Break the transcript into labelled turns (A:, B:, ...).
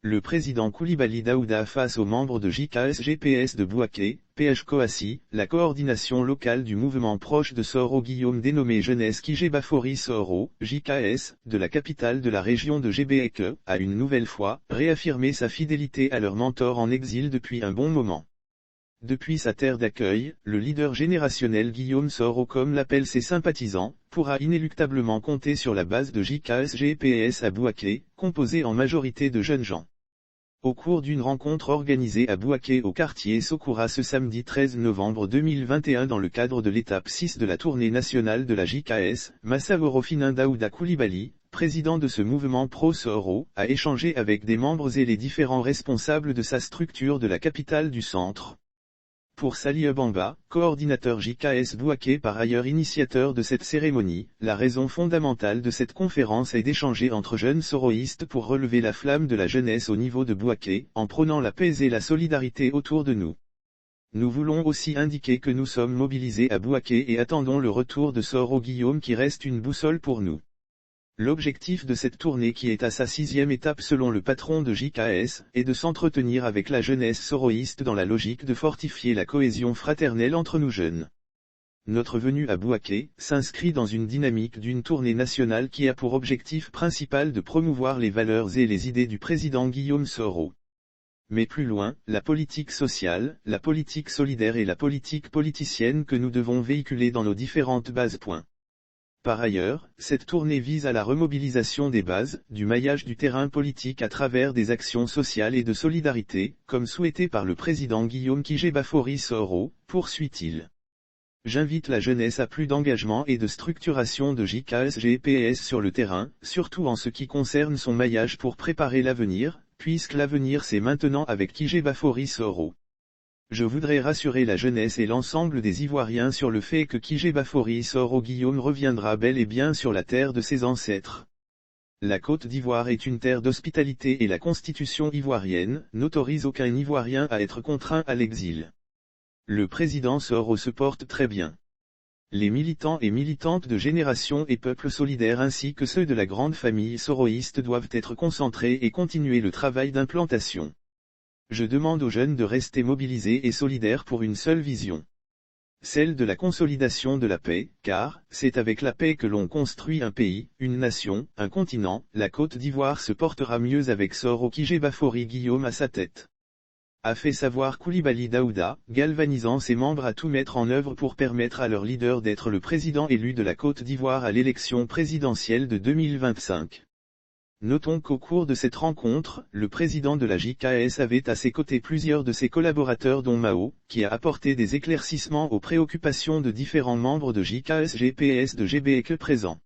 A: Le président Coulibaly Daouda face aux membres de JKS-GPS de Bouaké, PH-Coassi, la coordination locale du mouvement proche de Soro Guillaume dénommé Jeunesse Kijebafori Soro, JKS, de la capitale de la région de Gbeke, a une nouvelle fois réaffirmé sa fidélité à leur mentor en exil depuis un bon moment. Depuis sa terre d'accueil, le leader générationnel Guillaume Soro, comme l'appellent ses sympathisants, pourra inéluctablement compter sur la base de JKS-GPS à Bouaké, composée en majorité de jeunes gens. Au cours d'une rencontre organisée à Bouaké au quartier Sokoura ce samedi 13 novembre 2021 dans le cadre de l'étape 6 de la tournée nationale de la JKS, Massaworo Finin Daouda Coulibaly, président de ce mouvement pro-Soro, a échangé avec des membres et les différents responsables de sa structure de la capitale du centre. Pour Sali Bamba, coordinateur JKS Bouaké par ailleurs initiateur de cette cérémonie, la raison fondamentale de cette conférence est d'échanger entre jeunes soroïstes pour relever la flamme de la jeunesse au niveau de Bouaké, en prônant la paix et la solidarité autour de nous. Nous voulons aussi indiquer que nous sommes mobilisés à Bouaké et attendons le retour de Soro Guillaume qui reste une boussole pour nous. L'objectif de cette tournée qui est à sa 6e étape selon le patron de JKS, est de s'entretenir avec la jeunesse soroïste dans la logique de fortifier la cohésion fraternelle entre nous jeunes. Notre venue à Bouaké s'inscrit dans une dynamique d'une tournée nationale qui a pour objectif principal de promouvoir les valeurs et les idées du président Guillaume Soro. Mais plus loin, la politique sociale, la politique solidaire et la politique politicienne que nous devons véhiculer dans nos différentes bases. Par ailleurs, cette tournée vise à la remobilisation des bases, du maillage du terrain politique à travers des actions sociales et de solidarité, comme souhaité par le président Guillaume Kijebafori Soro, poursuit-il. J'invite la jeunesse à plus d'engagement et de structuration de JKS-GPS sur le terrain, surtout en ce qui concerne son maillage pour préparer l'avenir, puisque l'avenir c'est maintenant avec Kijebafori Soro. Je voudrais rassurer la jeunesse et l'ensemble des Ivoiriens sur le fait que Kijebafori Soro Guillaume reviendra bel et bien sur la terre de ses ancêtres. La Côte d'Ivoire est une terre d'hospitalité et la constitution ivoirienne n'autorise aucun Ivoirien à être contraint à l'exil. Le président Soro se porte très bien. Les militants et militantes de Génération et Peuple Solidaire ainsi que ceux de la grande famille soroïste doivent être concentrés et continuer le travail d'implantation. Je demande aux jeunes de rester mobilisés et solidaires pour une seule vision. Celle de la consolidation de la paix, car, c'est avec la paix que l'on construit un pays, une nation, un continent, la Côte d'Ivoire se portera mieux avec Soro Kijebafori Guillaume à sa tête. A fait savoir Coulibaly Daouda, galvanisant ses membres à tout mettre en œuvre pour permettre à leur leader d'être le président élu de la Côte d'Ivoire à l'élection présidentielle de 2025. Notons qu'au cours de cette rencontre, le président de la JKS avait à ses côtés plusieurs de ses collaborateurs dont Mao, qui a apporté des éclaircissements aux préoccupations de différents membres de JKS-GPS de Gbeke présents.